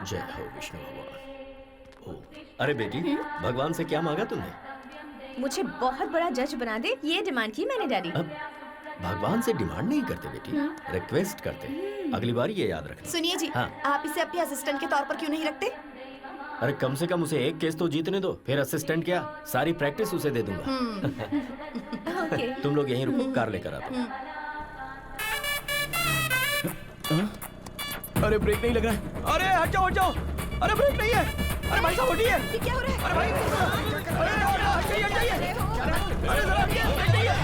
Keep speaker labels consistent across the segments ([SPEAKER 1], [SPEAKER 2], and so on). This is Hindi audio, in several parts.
[SPEAKER 1] जय हो विष्णु भगवान। ओ, अरे बेटी, भगवान से क्या मांगा तुमने?
[SPEAKER 2] मुझे बहुत बड़ा जज बना दे, ये डिमांड की मैंने डैडी।
[SPEAKER 1] अब भगवान से डिमांड नहीं करते बेटी, रिक्वेस्ट करते। अगली बार ये याद रखना।
[SPEAKER 3] सुनिए जी,
[SPEAKER 1] हाँ।
[SPEAKER 3] आप इसे अपने असिस्टेंट के तौर पर क्यों नहीं रखते?
[SPEAKER 1] अरे कम से कम उसे एक केस तो जीतने दो, फिर असिस्टेंट क्या, सारी प्रैक्टिस उसे दे दूंगा।
[SPEAKER 2] ओके।
[SPEAKER 1] तुम लोग यहीं रुको, कार लेकर आता हूँ।
[SPEAKER 4] अरे ब्रेक नहीं लग रहा है। अरे हट जाओ हट जाओ। अरे ब्रेक नहीं है। अरे भाई साहब हटिए।
[SPEAKER 3] ये क्या हो रहा है?
[SPEAKER 4] अरे भाई हट जाइए। अरे जरा ब्रेक नहीं है।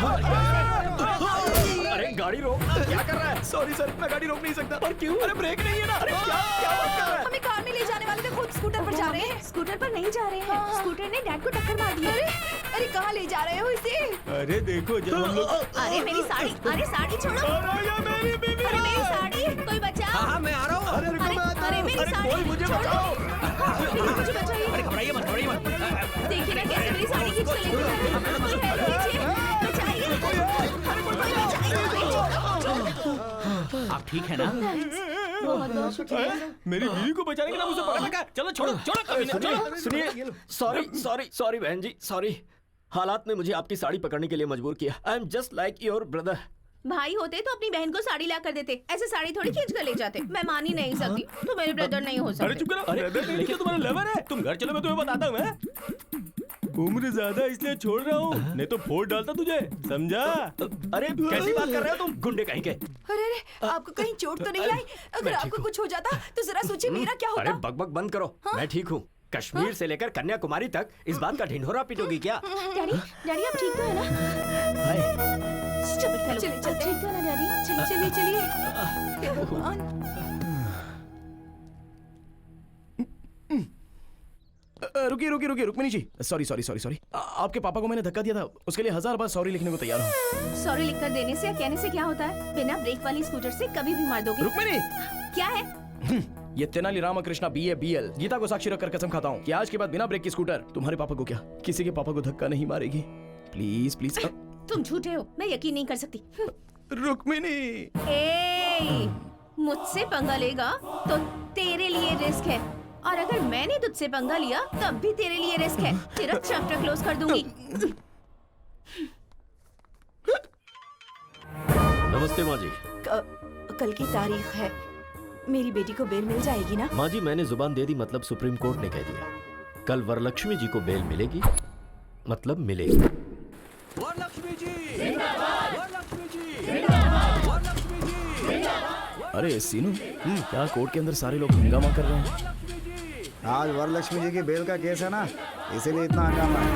[SPEAKER 1] अरे गाड़ी रोक, क्या कर रहा है?
[SPEAKER 4] सॉरी सर, मैं गाड़ी रोक नहीं सकता। और क्यों? अरे ब्रेक नहीं है ना। अरे क्या क्या बात कर रहा है?
[SPEAKER 3] हमें कार में ले जाने वाले थे, खुद स्कूटर पर जा रहे हैं।
[SPEAKER 2] स्कूटर पर नहीं जा रहे हैं, स्कूटर ने डैड को टक्कर मार दी।
[SPEAKER 3] अरे कहाँ ले जा रहे हो इसे?
[SPEAKER 4] अरे देखो जब हम लोग।
[SPEAKER 2] अरे मेरी साड़ी, अरे साड़ी छोड़ो।
[SPEAKER 4] अरे ये मेरी बीवी।
[SPEAKER 2] अरे मेरी साड़ी, कोई बचाओ।
[SPEAKER 4] हाँ मैं आ रहा हूँ। अरे रुको मैं आता हूँ।
[SPEAKER 2] अरे मेरी
[SPEAKER 4] अरे
[SPEAKER 2] साड़ी
[SPEAKER 4] कोई मुझे बचाओ।
[SPEAKER 2] मुझे बचाइए।
[SPEAKER 4] अरे घबराइए मत घबराइए मत।
[SPEAKER 2] देखिए ना कैसे मेरी साड़ी खींच के लेके जा रहे हैं। कोई हेल्प कीजिए, बचाइए। कोई बचाइए।
[SPEAKER 5] आप ठीक है ना?
[SPEAKER 2] बहुत बहुत शुक्रिया।
[SPEAKER 4] मेरी बीवी को बचाने के नाम उसे पकड़ रखा है। चलो छोड़ो छोड़ो कभी नहीं, चलो।
[SPEAKER 1] सुनिए, सॉरी बहन जी, सॉरी। हालात ने मुझे आपकी साड़ी पकड़ने के लिए मजबूर किया। I am just like your brother.
[SPEAKER 2] भाई होते तो अपनी बहन को साड़ी ला कर देते, ऐसे साड़ी थोड़ी खींच कर ले जाते। मैं मान ही नहीं सकती, तो मेरे ब्रदर नहीं हो
[SPEAKER 4] अरे
[SPEAKER 2] सकते।
[SPEAKER 4] चुप करो। अरे लेकिन तुम्हारा लवर है। तुम घर चलो, मैं तुम्हें बताता हूँ। मैं उम्र ज्यादा इसलिए छोड़ रहा हूँ, नहीं तो फोड़ डालता तुझे, समझा?
[SPEAKER 1] अरे कैसी बात कर रहे हो तुम, गुंडे कहीं के?
[SPEAKER 3] अरे आपको कहीं चोट तो नहीं आई? अगर आपको कुछ हो जाता तो जरा सोचिए मेरा क्या
[SPEAKER 1] अरे
[SPEAKER 3] होता।
[SPEAKER 1] बकबक बंद करो। मैं ठीक हूँ। कश्मीर से लेकर कन्याकुमारी तक इस बात का ढिंढोरा पीटोगी क्या?
[SPEAKER 2] डैडी, डैडी आप ठीक तो है ना? Stupid fellow।
[SPEAKER 3] चलिए, चलते
[SPEAKER 2] ठीक तो है ना डैडी?
[SPEAKER 3] चलिए चलिए। हे भगवान।
[SPEAKER 4] रुकिए रुकिए रुकिए रुक्मिणी जी, सॉरी आपके पापा को मैंने धक्का दिया था, उसके लिए 1000 बार सॉरी लिखने को तैयार हूँ।
[SPEAKER 2] सॉरी लिखकर देने से या कहने से क्या होता है? बिना ब्रेक वाली स्कूटर से कभी भी मार दोगे।
[SPEAKER 4] रुक्मिणी,
[SPEAKER 2] क्या है?
[SPEAKER 4] ये तेनाली रामकृष्णा BA BL गीता को साक्षी रखकर कसम खाता हूँ कि आज के बाद बिना ब्रेक की स्कूटर तुम्हारे पापा को क्या, किसी के पापा को धक्का नहीं मारेगी। Please please.
[SPEAKER 2] तुम झूठे हो, मैं यकीन नहीं कर सकती।
[SPEAKER 4] रुक्मिणी।
[SPEAKER 2] मुझसे पंगा लेगा तो तेरे लिए रिस्क है, और अगर मैंने तुझसे पंगा लिया तब भी तेरे लिए रिस्क है। तेरा चैप्टर क्लोज कर दूंगी।
[SPEAKER 1] नमस्ते माँ जी।
[SPEAKER 3] कल की तारीख है, मेरी बेटी को बेल मिल जाएगी ना?
[SPEAKER 1] माँ जी मैंने जुबान दे दी, मतलब सुप्रीम कोर्ट ने कह दिया कल वरलक्ष्मी जी को बेल मिलेगी, मतलब मिलेगी।
[SPEAKER 4] वरलक्ष्मी जी जिंदाबाद, वरलक्ष्मी जी जिंदाबाद, वरलक्ष्मी जी जिंदाबाद। अरे सीनू, क्या कोर्ट के अंदर सारे लोग हंगामा कर रहे हैं?
[SPEAKER 6] आज वरलक्ष्मी जी की बेल का केस है ना, इसीलिए इतना हंगामा है।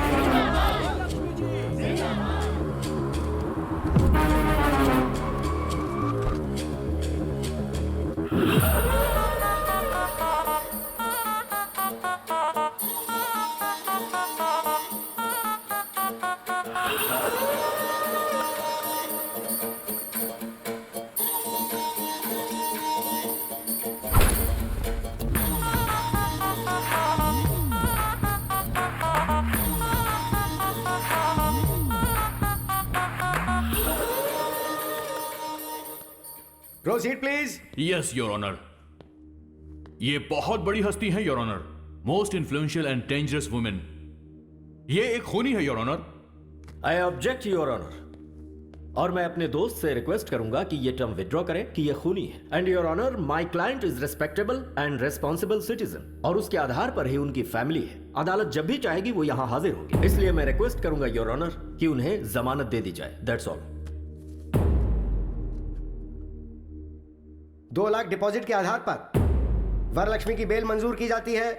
[SPEAKER 6] Proceed, please.
[SPEAKER 7] Yes, Your Honor. ये बहुत बड़ी हस्ती है, Your Honor. Most influential and dangerous woman. ये एक खूनी है, Your Honor.
[SPEAKER 1] I object your honour. और मैं अपने दोस्त से रिक्वेस्ट करूंगा कि ये टर्म विड्रॉ करें कि ये खूनी है। And your honour, my client is respectable and responsible citizen, और उसके आधार पर ही उनकी फैमिली है। अदालत जब भी चाहेगी वो यहाँ हाजिर होंगे, इसलिए मैं रिक्वेस्ट करूंगा योर ऑनर कि उन्हें जमानत दे दी जाए। That's all.
[SPEAKER 6] 2 लाख डिपॉजिट के आधार पर वरलक्ष्मी की बेल मंजूर की जाती है।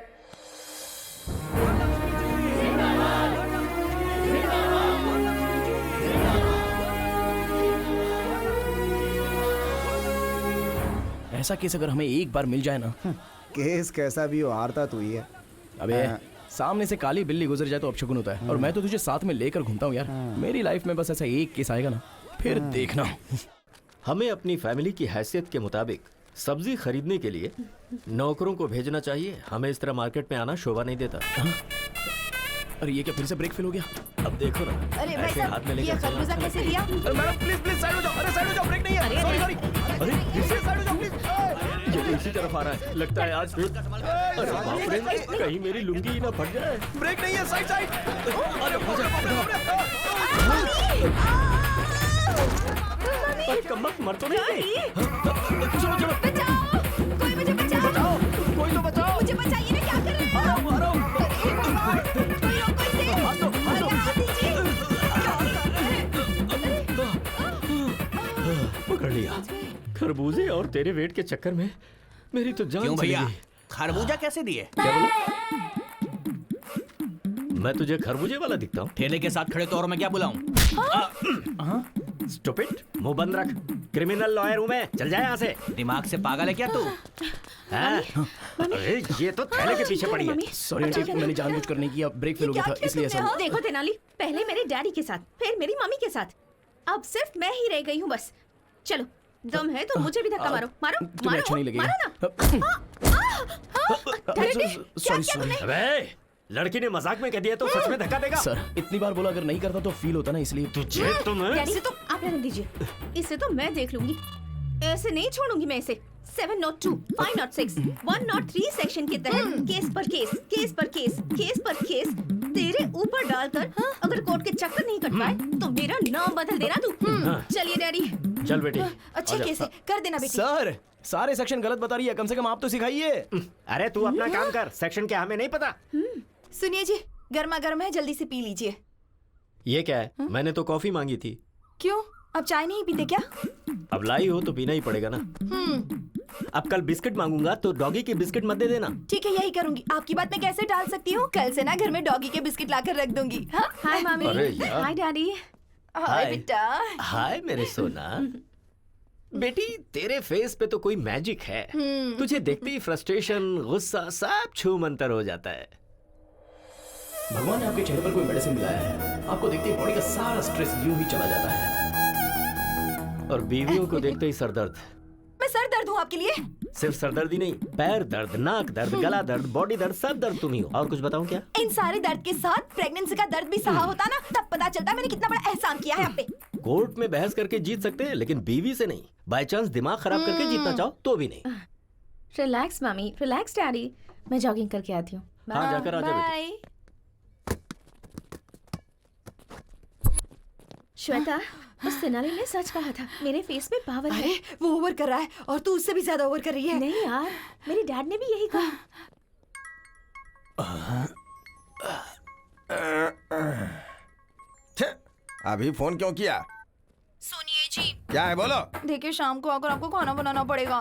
[SPEAKER 4] ऐसा केस अगर हमें एक बार मिल जाए ना।
[SPEAKER 6] केस कैसा भी हो, हारता तू ही है।
[SPEAKER 4] अबे सामने से काली बिल्ली गुजर जाए तो अपशगुन होता है, और मैं तो तुझे साथ में लेकर घूमता हूँ यार। मेरी लाइफ में बस ऐसा एक केस आएगा ना, फिर देखना।
[SPEAKER 1] हमें अपनी फैमिली की हैसियत के मुताबिक सब्जी खरीदने के लिए नौकरों को भेजना चाहिए। हमें इस तरह मार्केट में आना शोभा नहीं देता।
[SPEAKER 4] अरे ये क्या फिर से ब्रेक फेल हो गया?
[SPEAKER 1] अब देखो ना,
[SPEAKER 3] अरे भाई
[SPEAKER 1] ऐसे हाथ में
[SPEAKER 3] साहब, ये
[SPEAKER 1] लेकर चलना।
[SPEAKER 3] खरबूजा कैसे दिया?
[SPEAKER 4] मैडम प्लीज प्लीज साइड हो जाओ। अरे साइड हो जाओ, ब्रेक नहीं है। Sorry sorry. अरे फिर से साइड हो जाओ प्लीज। इसी तरफ आ रहा है, लगता है आज।
[SPEAKER 1] अरे बाप रे, कहीं मेरी लुंगी ही ना फट जाए।
[SPEAKER 4] ब्रेक नहीं है, साइड साइड।
[SPEAKER 1] कम्बख्त मर तो नहीं?
[SPEAKER 2] चलो चलो बचाओ, कोई मुझे बचाओ,
[SPEAKER 1] कोई तो बचाओ।
[SPEAKER 2] मुझे बचाइए ना, क्या कर रहे हैं?
[SPEAKER 1] आ रहा हूं।
[SPEAKER 2] हे भगवान, कोई रोको इसे।
[SPEAKER 1] हाथ दो, हाथ दो।
[SPEAKER 2] अरे हाथ दीजिए। क्या कर रहे हैं?
[SPEAKER 1] पकड़ लिया। खरबूजे और तेरे वेट के चक्कर में मेरी तो जान
[SPEAKER 5] क्यों
[SPEAKER 1] चली
[SPEAKER 5] भैया,
[SPEAKER 1] गई।
[SPEAKER 5] खरबूजा कैसे दिए?
[SPEAKER 1] क्या बोला? मैं तुझे खरबूजे वाला दिखता हूँ?
[SPEAKER 5] ठेले के साथ खड़े तो और मैं क्या बुलाऊं?
[SPEAKER 1] स्टूपिड, मुंह बंद रख। क्रिमिनल लॉयर हूँ मैं, चल जाए यहाँ से।
[SPEAKER 5] दिमाग से पागल है क्या तू?
[SPEAKER 1] हाँ? अरे ये तो थैले के पीछे पड़ी है।
[SPEAKER 2] मम्मी,
[SPEAKER 4] सॉरी आंटी, मैंने जानबूझकर नहीं किया, ब्रेक फेल हो गया था इसलिए ऐसा हुआ।
[SPEAKER 2] देखो तेनाली, पहले मेरे डैडी के साथ, फिर मेरी मम्मी के साथ, अब सिर्फ मैं ही रह गई हूँ बस। चलो, दम है तो मुझे भी धक्का मारो, मारो,
[SPEAKER 4] तुम्हें
[SPEAKER 2] मारो,
[SPEAKER 4] अच्छा नहीं लगेगा।
[SPEAKER 2] मारो ना। डैडी, क्या किया तुमने?
[SPEAKER 1] अबे, लड़की ने मजाक में कह दिया तो सच में धक्का देगा?
[SPEAKER 4] सर, इतनी बार बोला अगर नहीं करता तो फील होता ना, इसलिए।
[SPEAKER 1] तुझे तो मैं
[SPEAKER 2] डैडी, तो आप रहने दीजिए, इसे तो मैं देख लूंगी, ऐसे नहीं छोड़ूंगी मैं इसे। 702, 506, 103 सेक्शन के तहत केस पर केस, केस पर केस, केस पर केस तेरे ऊपर डालकर, अगर कोर्ट के चक्कर नहीं कट पाए तो मेरा नाम बदल देना तू। चलिए डैडी।
[SPEAKER 1] चल बेटी।
[SPEAKER 3] अच्छे केस है, कर देना बेटी।
[SPEAKER 4] सर, सारे सेक्शन गलत बता रही है, कम से कम आप तो सिखाइए।
[SPEAKER 1] अरे तू अपना काम कर, सेक्शन क्या हमें नहीं पता।
[SPEAKER 3] सुनिए जी, गर्मा गर्म है, जल्दी से पी लीजिए।
[SPEAKER 1] ये क्या है? मैंने तो कॉफी मांगी थी।
[SPEAKER 3] क्यों, अब चाय नहीं पीते क्या?
[SPEAKER 1] अब लाई हो तो पीना ही पड़ेगा ना। अब कल बिस्किट मांगूंगा तो डॉगी के बिस्किट मत दे देना।
[SPEAKER 3] ठीक है, यही करूंगी। आपकी बात मैं कैसे टाल सकती हूँ? कल से ना घर में डॉगी के बिस्किट लाकर रख दूंगी। हाँ?
[SPEAKER 2] हाय मामी।
[SPEAKER 1] अरे यार।
[SPEAKER 2] Hi daddy.
[SPEAKER 3] Hi
[SPEAKER 1] hi.
[SPEAKER 3] बेटा।
[SPEAKER 1] हाय मेरे सोना। बेटी, तेरे फेस पे तो कोई मैजिक है। तुझे देखते ही फ्रस्ट्रेशन, गुस्सा सब छू मंतर हो जाता है।
[SPEAKER 4] भगवान ने आपके चेहरे पर कोई मेडिसिन मिलाया है, आपको देखते ही बॉडी का सारा स्ट्रेस यूं ही चला जाता है।
[SPEAKER 1] और बीवियों को देखते ही सरदर्द।
[SPEAKER 3] मैं सर दर्द हूँ आपके लिए?
[SPEAKER 1] सिर्फ सरदर्द ही नहीं, पैर दर्द, नाक दर्द, गला दर्द, बॉडी दर्द, सब दर्द तुम ही हो। और कुछ बताऊं क्या?
[SPEAKER 3] इन सारे दर्द के साथ प्रेगनेंसी का दर्द भी सहा होता ना, तब पता चलता मैंने कितना बड़ा एहसान किया है आप पे।
[SPEAKER 1] कोर्ट में बहस करके जीत सकते हैं, लेकिन बीवी से नहीं। बाय चांस दिमाग खराब करके जीतना चाहो तो भी नहीं।
[SPEAKER 2] रिलैक्स मामी, रिलैक्स डैडी, मैं जॉगिंग करके आती हूँ।
[SPEAKER 1] हाँ, जाकर आजा बेटी।
[SPEAKER 3] बाय।
[SPEAKER 2] श्वेता, उस तेनाली ने सच कहा था, मेरे फेस में पावर है।
[SPEAKER 3] अरे वो ओवर कर रहा है और तू उससे भी ज्यादा ओवर कर रही है।
[SPEAKER 2] नहीं यार, मेरे डैड ने भी यही कहा।
[SPEAKER 8] अभी फोन क्यों किया?
[SPEAKER 3] सुनिए जी,
[SPEAKER 8] क्या है बोलो?
[SPEAKER 3] देखिए शाम को आकर आपको खाना बनाना पड़ेगा।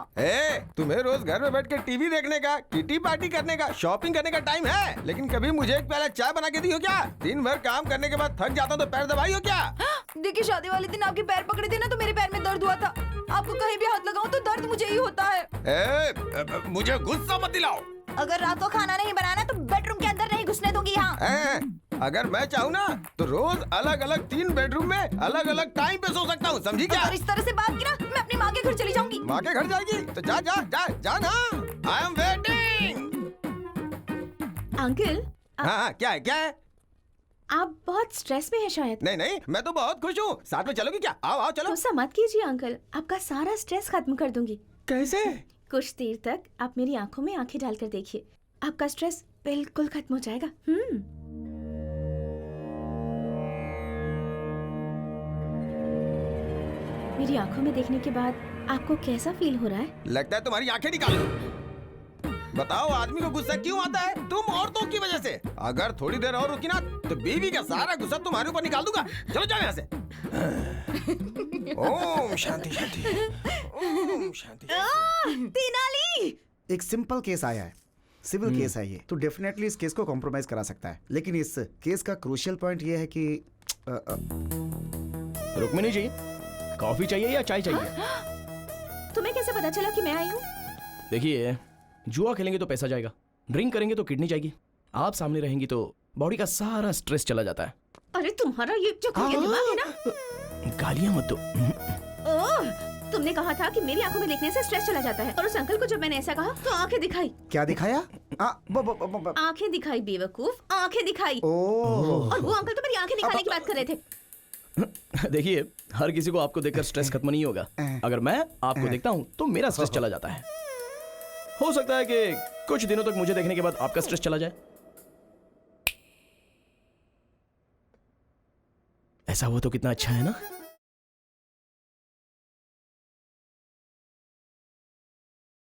[SPEAKER 8] तुम्हें रोज घर में बैठ के टीवी देखने का, किटी पार्टी करने का, शॉपिंग करने का टाइम है, लेकिन कभी मुझे एक प्याला चाय बना के दी हो क्या? दिन भर काम करने के बाद थक जाता हूं तो पैर दबाई हो क्या?
[SPEAKER 3] देखिए शादी वाले दिन आपके पैर पकड़े थे ना, तो मेरे पैर में दर्द हुआ था। आपको कहीं भी हाथ लगाऊं तो दर्द मुझे ही होता है।
[SPEAKER 8] मुझे गुस्सा मत दिलाओ।
[SPEAKER 3] अगर रात को खाना नहीं बनाना तो बेडरूम के अंदर नहीं घुसने दूंगी यहाँ।
[SPEAKER 8] अगर मैं चाहूँ ना तो रोज अलग अलग 3 बेडरूम में अलग अलग टाइम पे सो सकता हूँ, समझी क्या?
[SPEAKER 3] अगर इस तरह से बात की ना, मैं अपनी माँ के घर चली जाऊंगी।
[SPEAKER 8] माँ के घर जाएगी तो जा जा जा जा ना। I am waiting.
[SPEAKER 2] अंकल,
[SPEAKER 8] हाँ, क्या है क्या है?
[SPEAKER 2] आप बहुत स्ट्रेस में हैं शायद।
[SPEAKER 8] नहीं नहीं, मैं तो बहुत खुश हूँ। साथ में चलोगी क्या? आओ आओ चलो।
[SPEAKER 2] गुस्सा मत कीजिए अंकल, आपका सारा स्ट्रेस खत्म कर दूंगी।
[SPEAKER 8] कैसे?
[SPEAKER 2] कुछ देर तक आप मेरी आंखों में आंखें डालकर देखिए, आपका स्ट्रेस बिल्कुल खत्म हो जाएगा। मेरी आंखों में देखने के बाद आपको कैसा फील हो रहा है?
[SPEAKER 8] लगता है तुम्हारी आंखें निकालो। बताओ आदमी को गुस्सा क्यों आता है? तुम औरतों की वजह से। अगर थोड़ी देर और रुकी ना तो बीवी का सारा गुस्सा तुम्हारे ऊपर निकाल दूंगा। चलो जाओ यहाँ से। ओम शांति शांति, ओम शांति।
[SPEAKER 3] तेनाली,
[SPEAKER 6] एक सिंपल केस आया है, सिविल केस है ये, तो डेफिनेटली इस केस को कॉम्प्रोमाइज करा सकता है। लेकिन इस केस का क्रूशियल पॉइंट ये है कि
[SPEAKER 4] रुक्मिणी जी, कॉफी चाहिए या चाय चाहिए?
[SPEAKER 2] तुम्हें कैसे पता चला कि मैं आई हूँ?
[SPEAKER 4] देखिए, जुआ खेलेंगे तो पैसा जाएगा, ड्रिंक करेंगे तो किडनी जाएगी, आप सामने रहेंगी तो बॉडी का सारा स्ट्रेस चला जाता है।
[SPEAKER 2] अरे तुम्हारा ये जो दिमाग है ना।
[SPEAKER 4] गालियां मत दो।
[SPEAKER 2] ओह, तुमने कहा था कि मेरी आंखों में देखने से स्ट्रेस चला जाता है, और उस अंकल को जब मैंने ऐसा कहा तो आंखें दिखाई।
[SPEAKER 6] क्या दिखाया?
[SPEAKER 2] आंखें दिखाई बेवकूफ, आंखें दिखाई।
[SPEAKER 6] ओह,
[SPEAKER 2] और वो अंकल तो मेरी आंखें दिखाने की बात कर रहे थे।
[SPEAKER 4] देखिए, हर किसी को आपको देखकर स्ट्रेस खत्म नहीं होगा। अगर मैं आपको देखता हूँ तो मेरा स्ट्रेस चला जाता है। हो सकता है कि कुछ दिनों तक मुझे देखने के बाद आपका स्ट्रेस चला जाए। ऐसा हुआ तो कितना अच्छा है ना।